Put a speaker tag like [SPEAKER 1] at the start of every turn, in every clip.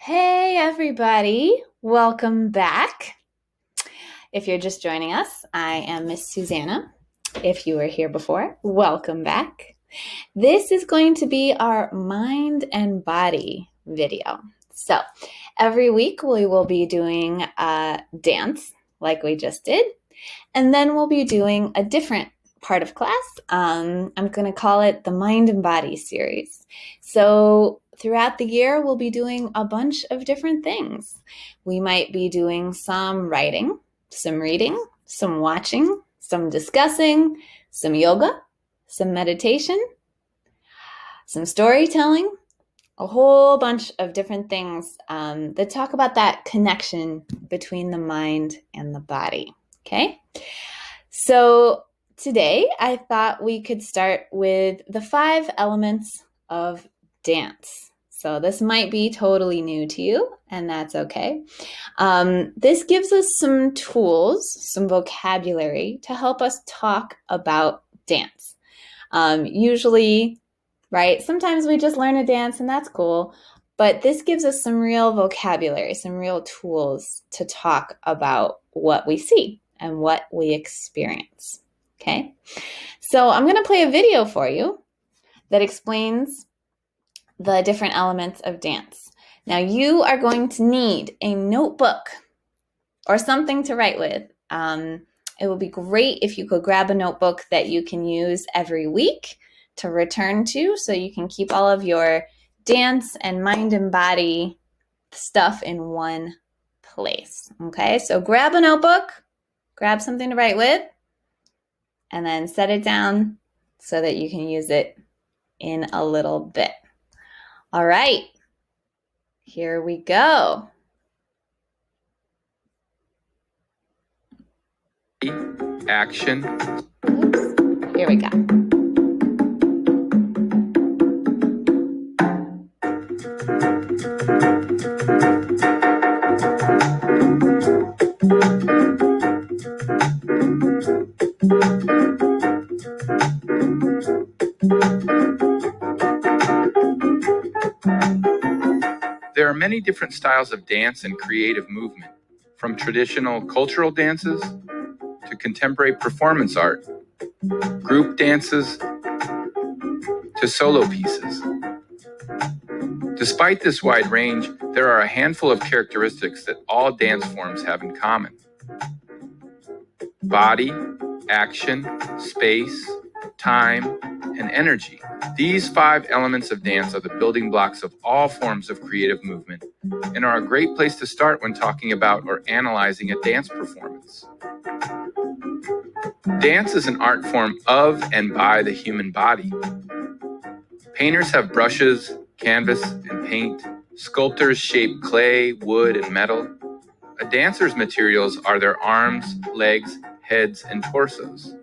[SPEAKER 1] Hey everybody, welcome back. If you're just joining us, I am Miss Susanna. If you were here before, welcome back. This is going to be our mind and body video. So every week we will be doing a dance like we just did, and then we'll be doing a different part of class. I'm going to call it the Mind and Body series. So throughout the year, we'll be doing a bunch of different things. We might be doing some writing, some reading, some watching, some discussing, some yoga, some meditation, some storytelling, a whole bunch of different things that talk about that connection between the mind and the body. Okay? So today I thought we could start with the 5 elements of dance. So this might be totally new to you, and that's okay. This gives us some tools, some vocabulary to help us talk about dance. Usually, right, sometimes we just learn a dance and that's cool, but this gives us some real vocabulary, some real tools to talk about what we see and what we experience. Okay, so I'm going to play a video for you that explains the different elements of dance. Now you are going to need a notebook or something to write with. It would be great if you could grab a notebook that you can use every week to return to, so you can keep all of your dance and mind and body stuff in one place. Okay, so grab a notebook, grab something to write with, and then set it down so that you can use it in a little bit. All right, here we go.
[SPEAKER 2] Action.
[SPEAKER 1] Oops. Here we go.
[SPEAKER 2] There are many different styles of dance and creative movement, from traditional cultural dances to contemporary performance art, group dances to solo pieces. Despite this wide range, there are a handful of characteristics that all dance forms have in common. Body, action, space, time, and energy. These 5 elements of dance are the building blocks of all forms of creative movement and are a great place to start when talking about or analyzing a dance performance. Dance is an art form of and by the human body. Painters have brushes, canvas, and paint. Sculptors shape clay, wood, and metal. A dancer's materials are their arms, legs, heads, and torsos.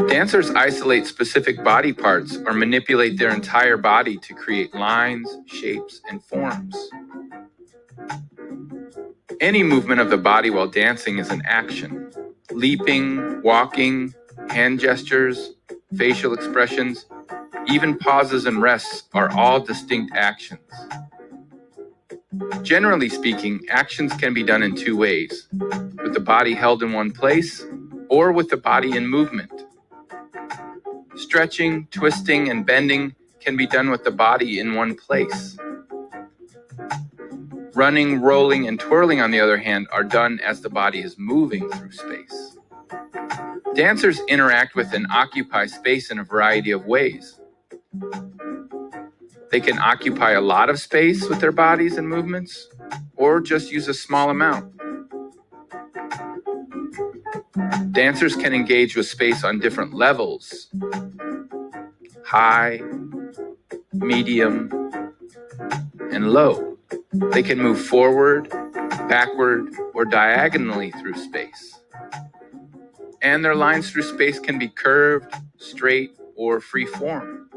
[SPEAKER 2] Dancers isolate specific body parts or manipulate their entire body to create lines, shapes, and forms. Any movement of the body while dancing is an action. Leaping, walking, hand gestures, facial expressions, even pauses and rests are all distinct actions. Generally speaking, actions can be done in 2 ways, with the body held in one place or with the body in movement. Stretching, twisting, and bending can be done with the body in one place. Running, rolling, and twirling, on the other hand, are done as the body is moving through space. Dancers interact with and occupy space in a variety of ways. They can occupy a lot of space with their bodies and movements, or just use a small amount. Dancers can engage with space on different levels: high, medium, and low. They can move forward, backward, or diagonally through space. And their lines through space can be curved, straight, or free-form.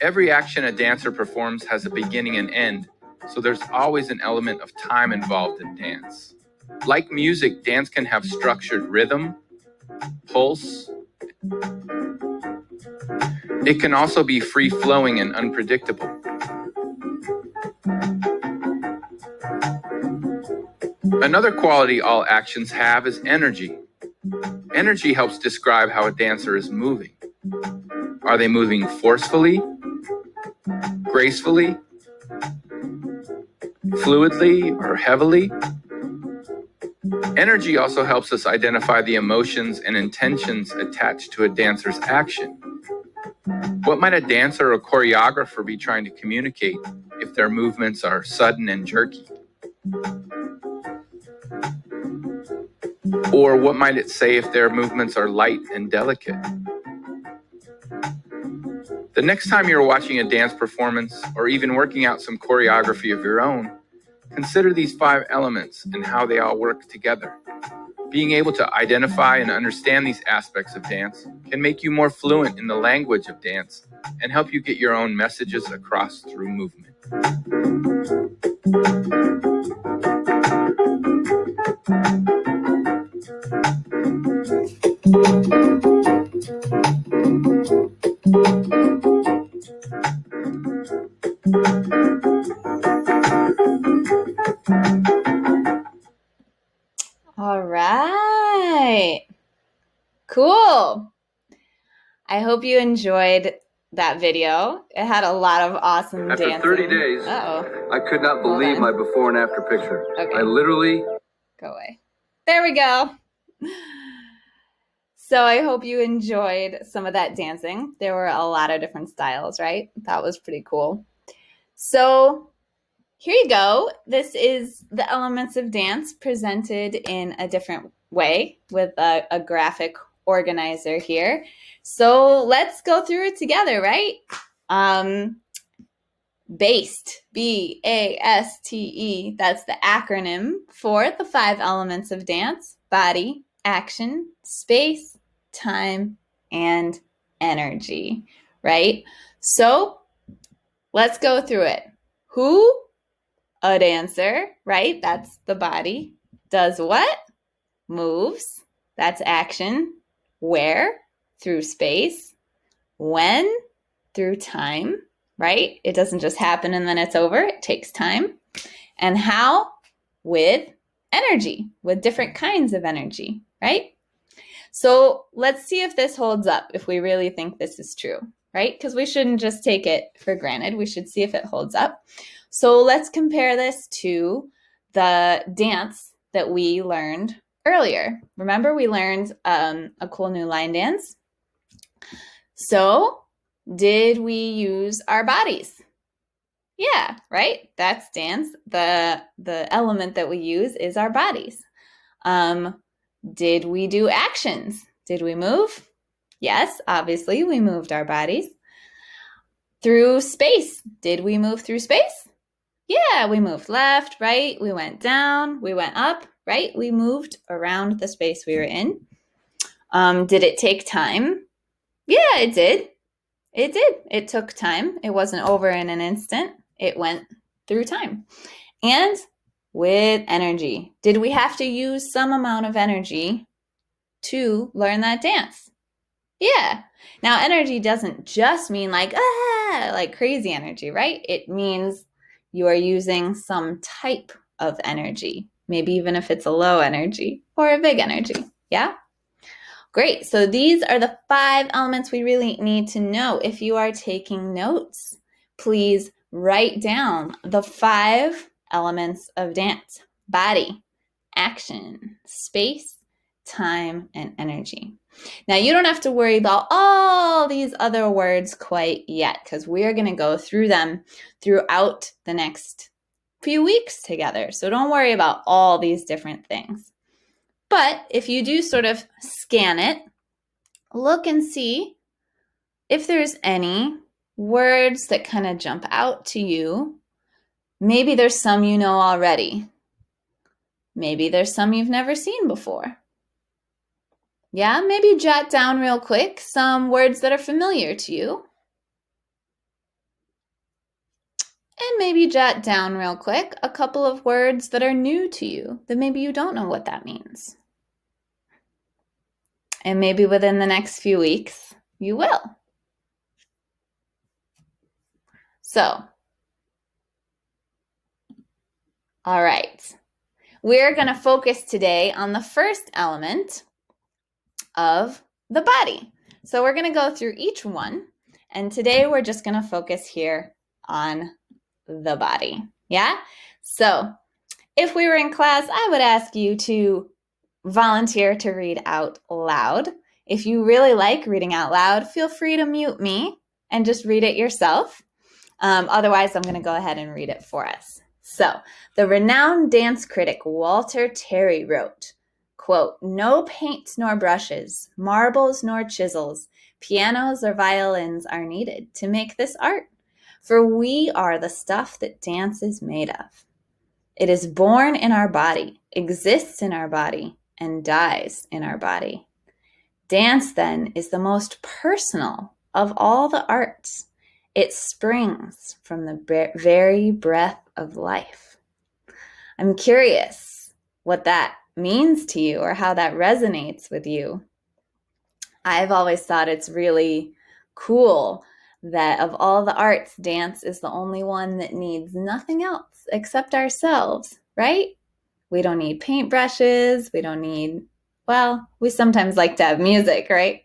[SPEAKER 2] Every action a dancer performs has a beginning and end, so there's always an element of time involved in dance. Like music, dance can have structured rhythm, pulse. It can also be free-flowing and unpredictable. Another quality all actions have is energy. Energy helps describe how a dancer is moving. Are they moving forcefully, gracefully, fluidly, or heavily? Energy also helps us identify the emotions and intentions attached to a dancer's action. What might a dancer or choreographer be trying to communicate if their movements are sudden and jerky? Or what might it say if their movements are light and delicate? The next time you're watching a dance performance or even working out some choreography of your own, consider these 5 elements and how they all work together. Being able to identify and understand these aspects of dance can make you more fluent in the language of dance and help you get your own messages across through movement.
[SPEAKER 1] All right. Cool. I hope you enjoyed that video. It had a lot of awesome
[SPEAKER 3] After
[SPEAKER 1] dancing.
[SPEAKER 3] 30 days, I could not believe my before and after picture.
[SPEAKER 1] Okay.
[SPEAKER 3] I literally...
[SPEAKER 1] Go away. There we go. So I hope you enjoyed some of that dancing. There were a lot of different styles, right? That was pretty cool. So here you go. This is the elements of dance presented in a different way with a graphic organizer here. So let's go through it together, right? BASTE, B-A-S-T-E, that's the acronym for the 5 elements of dance: body, action, space, time, and energy, right? So let's go through it. Who? A dancer, right? That's the body. Does what? Moves. That's action. Where? Through space. When? Through time, right? It doesn't just happen and then it's over. It takes time. And how? With energy, with different kinds of energy, right? So let's see if this holds up, if we really think this is true, right? Because we shouldn't just take it for granted. We should see if it holds up. So let's compare this to the dance that we learned earlier. Remember, we learned a cool new line dance. So did we use our bodies? Yeah, right? That's dance. The element that we use is our bodies. Did we do actions? Did we move? Yes, obviously we moved our bodies. Through space. Did we move through space? Yeah, we moved left, right, we went down, we went up, right? We moved around the space we were in. Did it take time? Yeah, it did. It did. It took time. It wasn't over in an instant. It went through time. And with energy. Did we have to use some amount of energy to learn that dance? Yeah. Now, energy doesn't just mean like crazy energy, right? It means you are using some type of energy, maybe even if it's a low energy or a big energy. Yeah? Great. So these are the 5 elements we really need to know. If you are taking notes, please write down the 5 elements of dance: body, action, space, time, and energy. Now, you don't have to worry about all these other words quite yet, because we are going to go through them throughout the next few weeks together. So don't worry about all these different things. But if you do sort of scan it, look and see if there's any words that kind of jump out to you. Maybe there's some you know already. Maybe there's some you've never seen before. Yeah, maybe jot down real quick some words that are familiar to you. And maybe jot down real quick a couple of words that are new to you, that maybe you don't know what that means. And maybe within the next few weeks, you will. So, all right. we're going to focus today on the first element of the body. So we're going to go through each one, and today we're just going to focus here on the body. Yeah? So if we were in class, I would ask you to volunteer to read out loud. If you really like reading out loud, feel free to mute me and just read it yourself. Otherwise, I'm going to go ahead and read it for us. So, the renowned dance critic Walter Terry wrote, quote, "No paint nor brushes, marbles nor chisels, pianos or violins are needed to make this art, for we are the stuff that dance is made of. It is born in our body, exists in our body, and dies in our body. Dance, then, is the most personal of all the arts. It springs from the very breath of life." I'm curious what that means to you or how that resonates with you. I've always thought it's really cool that of all the arts, dance is the only one that needs nothing else except ourselves, right? We don't need paintbrushes. We don't need, well, we sometimes like to have music, right?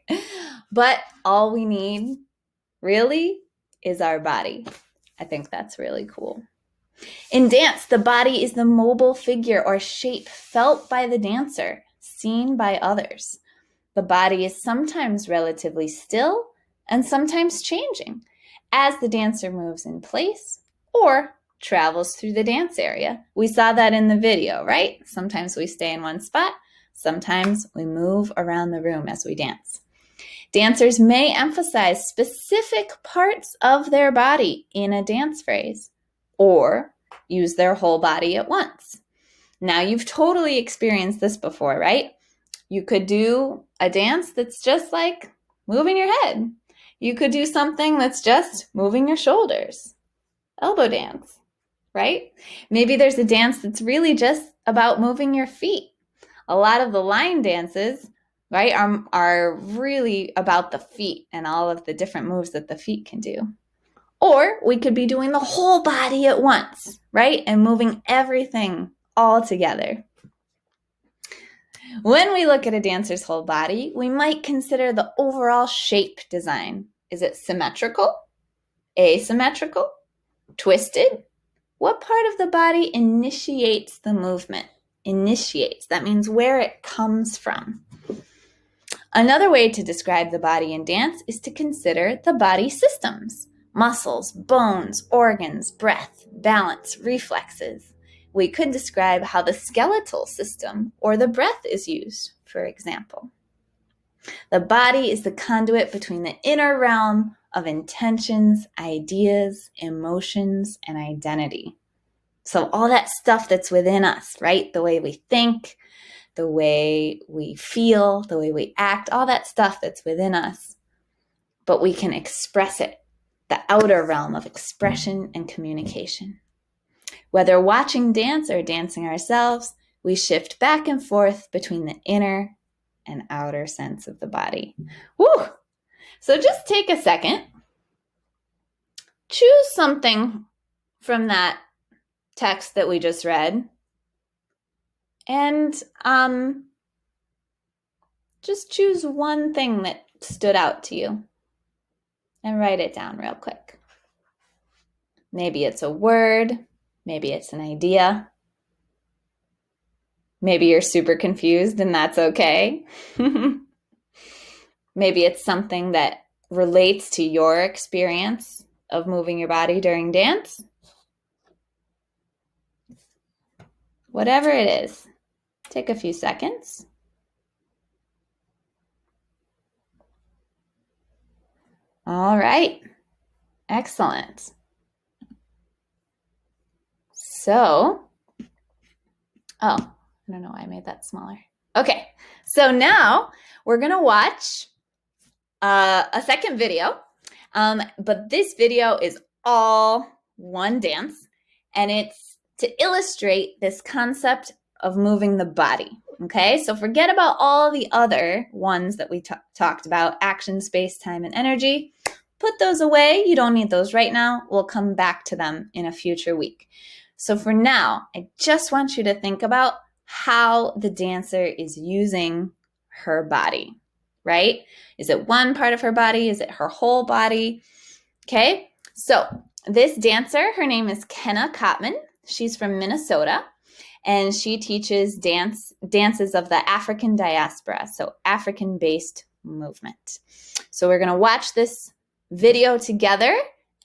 [SPEAKER 1] But all we need really is our body. I think that's really cool. In dance, the body is the mobile figure or shape felt by the dancer, seen by others. The body is sometimes relatively still and sometimes changing as the dancer moves in place or travels through the dance area. We saw that in the video, right? Sometimes we stay in one spot. Sometimes we move around the room as we dance. Dancers may emphasize specific parts of their body in a dance phrase or use their whole body at once. Now, you've totally experienced this before, right? You could do a dance that's just like moving your head. You could do something that's just moving your shoulders. Elbow dance, right? Maybe there's a dance that's really just about moving your feet. A lot of the line dances, right, are really about the feet and all of the different moves that the feet can do. Or we could be doing the whole body at once, right? And moving everything all together. When we look at a dancer's whole body, we might consider the overall shape design. Is it symmetrical? Asymmetrical? Twisted? What part of the body initiates the movement? Initiates, that means where it comes from. Another way to describe the body in dance is to consider the body systems. Muscles, bones, organs, breath, balance, reflexes. We could describe how the skeletal system or the breath is used, for example. The body is the conduit between the inner realm of intentions, ideas, emotions, and identity. So all that stuff that's within us, right? The way we think, the way we feel, the way we act, all that stuff that's within us. But we can express it. The outer realm of expression and communication. Whether watching dance or dancing ourselves, we shift back and forth between the inner and outer sense of the body. Woo! So just take a second. Choose something from that text that we just read. And just choose one thing that stood out to you and write it down real quick. Maybe it's a word. Maybe it's an idea. Maybe you're super confused and that's okay. Maybe it's something that relates to your experience of moving your body during dance. Whatever it is, take a few seconds. All right. Excellent. So, I don't know why I made that smaller. Okay, so now we're going to watch a second video, but this video is all one dance, and it's to illustrate this concept of moving the body, okay? So forget about all the other ones that we talked about, action, space, time, and energy. Put those away. You don't need those right now. We'll come back to them in a future week. So for now, I just want you to think about how the dancer is using her body, right? Is it one part of her body? Is it her whole body? Okay, so this dancer, her name is Kenna Kottman. She's from Minnesota, and she teaches dances of the African diaspora, so African-based movement. So we're going to watch this video together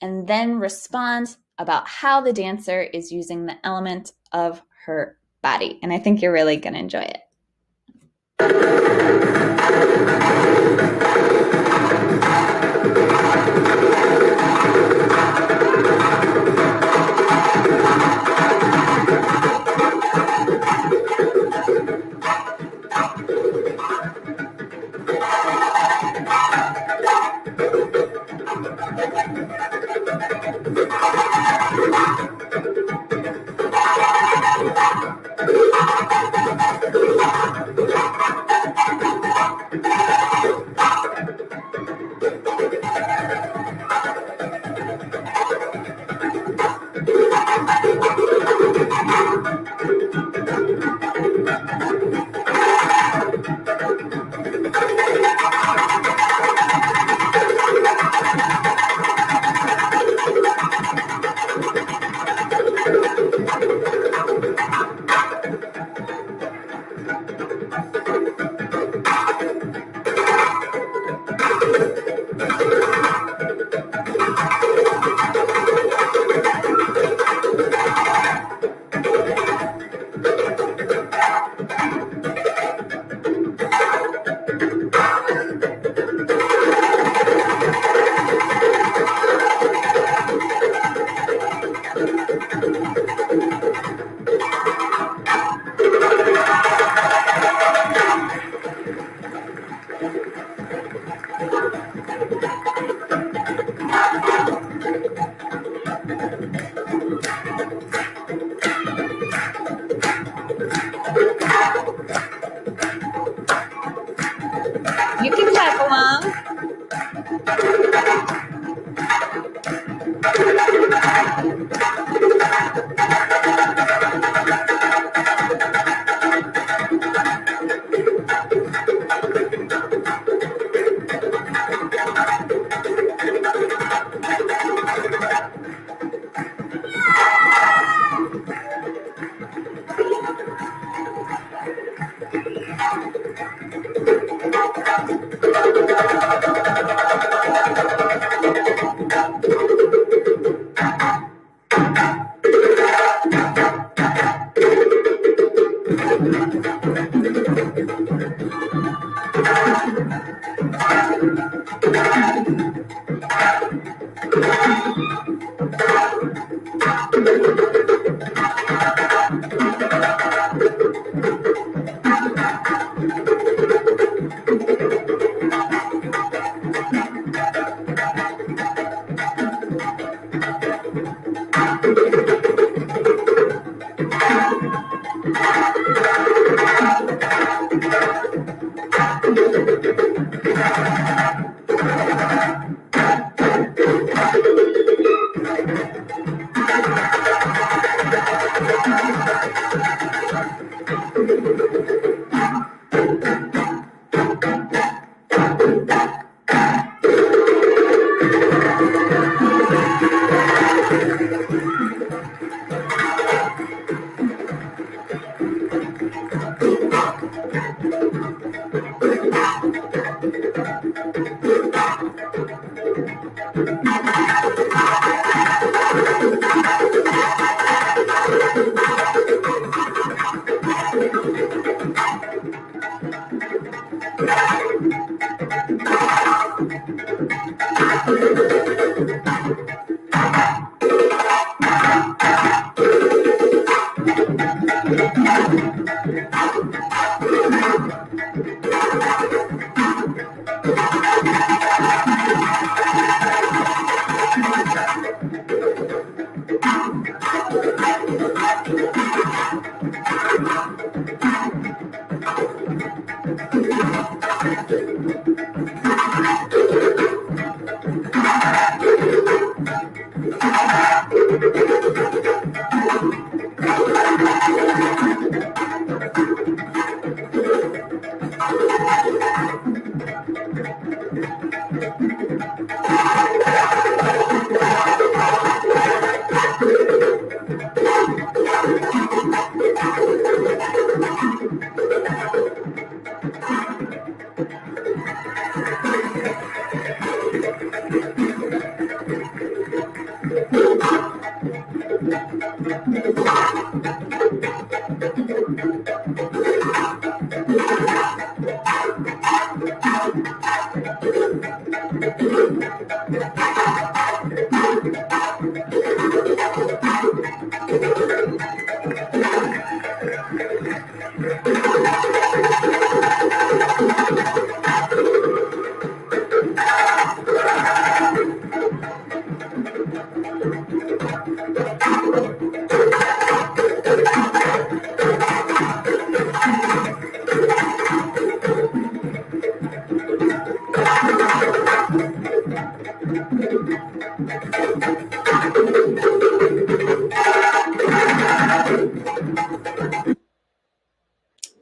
[SPEAKER 1] and then respond about how the dancer is using the element of her body. And I think you're really going to enjoy it. You can clap along.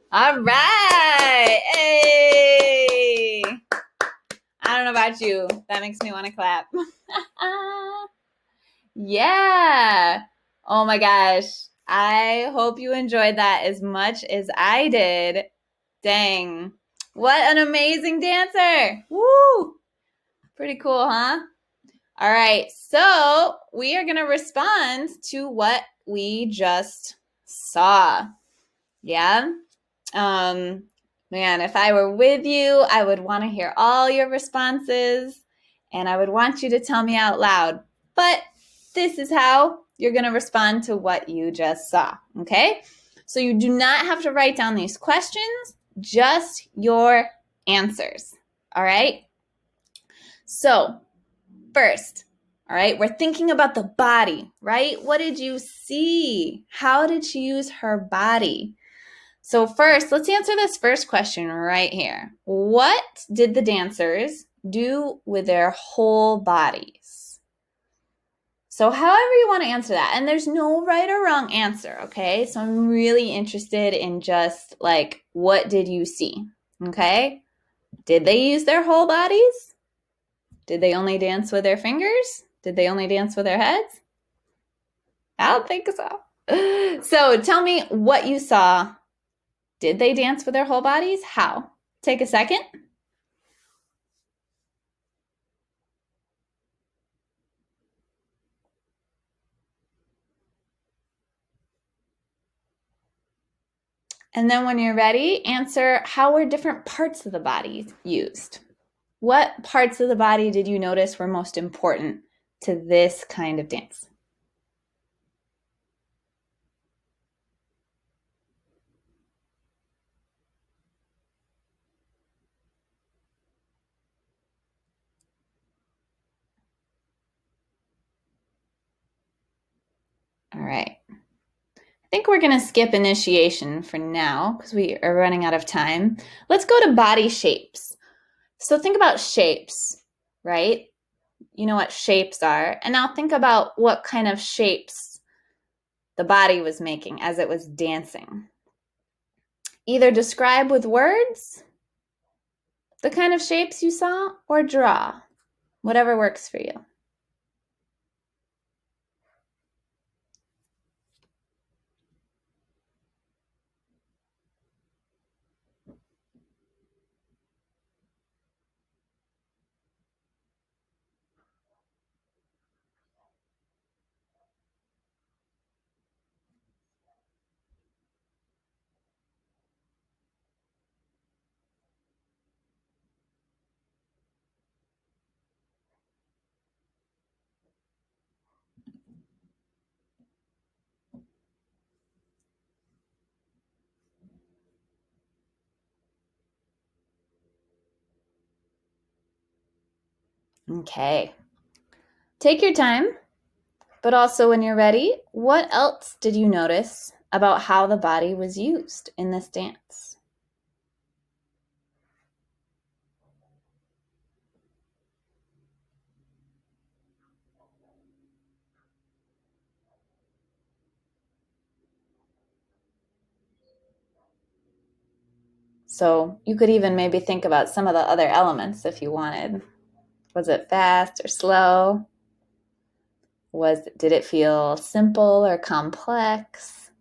[SPEAKER 1] All right. Hey. I don't know about you. That makes me want to clap. Yeah. Oh my gosh. I hope you enjoyed that as much as I did. Dang. What an amazing dancer. Woo. Pretty cool, huh? All right. So we are going to respond to what we just saw. Yeah. Man, if I were with you, I would want to hear all your responses and I would want you to tell me out loud. But this is how you're going to respond to what you just saw. Okay? So you do not have to write down these questions, just your answers. All right? So, first, all right, we're thinking about the body, right? What did you see? How did she use her body? So first, let's answer this first question right here. What did the dancers do with their whole bodies? So however you want to answer that, and there's no right or wrong answer, okay? So I'm really interested in just like, what did you see, okay? Did they use their whole bodies? Did they only dance with their fingers? Did they only dance with their heads? I don't think so. So tell me what you saw. Did they dance with their whole bodies? How? Take a second. And then when you're ready, answer, how were different parts of the body used? What parts of the body did you notice were most important to this kind of dance? All right. I think we're going to skip initiation for now because we are running out of time. Let's go to body shapes. So think about shapes, right? You know what shapes are. And now think about what kind of shapes the body was making as it was dancing. Either describe with words the kind of shapes you saw or draw, whatever works for you. Okay. Take your time, but also when you're ready, what else did you notice about how the body was used in this dance? So you could even maybe think about some of the other elements if you wanted. Was it fast or slow? Did it feel simple or complex?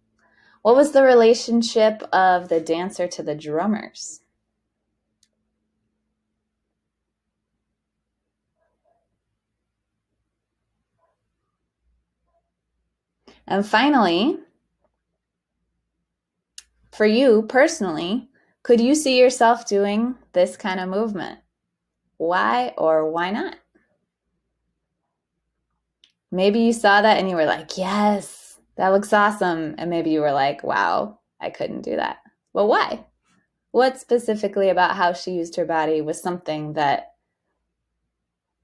[SPEAKER 1] What was the relationship of the dancer to the drummers? And finally, for you personally, could you see yourself doing this kind of movement? Why or why not? Maybe you saw that and you were like, yes, that looks awesome. And maybe you were like, wow, I couldn't do that. Well, why? What specifically about how she used her body was something that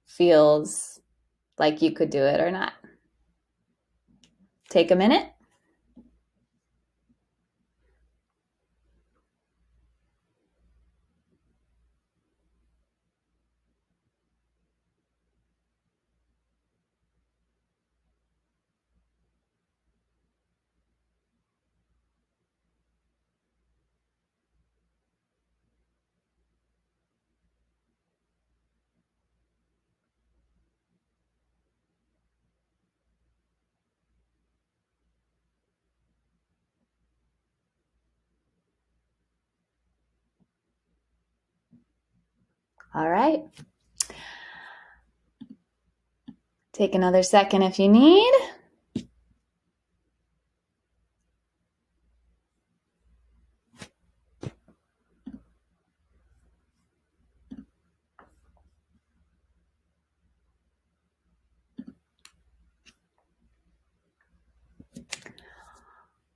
[SPEAKER 1] feels like you could do it or not? Take a minute. All right. Take another second if you need.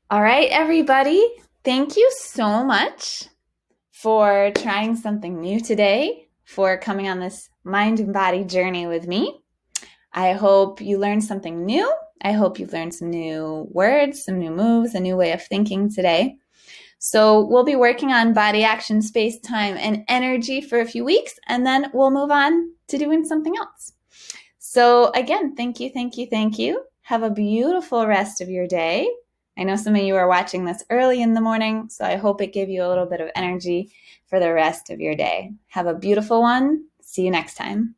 [SPEAKER 1] All right, everybody. Thank you so much for trying something new today, for coming on this mind and body journey with me. I hope you learned something new. I hope you've learned some new words, some new moves, a new way of thinking today. So we'll be working on body action, space, time, and energy for a few weeks, and then we'll move on to doing something else. So again, thank you, thank you, thank you. Have a beautiful rest of your day. I know some of you are watching this early in the morning, so I hope it gave you a little bit of energy for the rest of your day. Have a beautiful one. See you next time.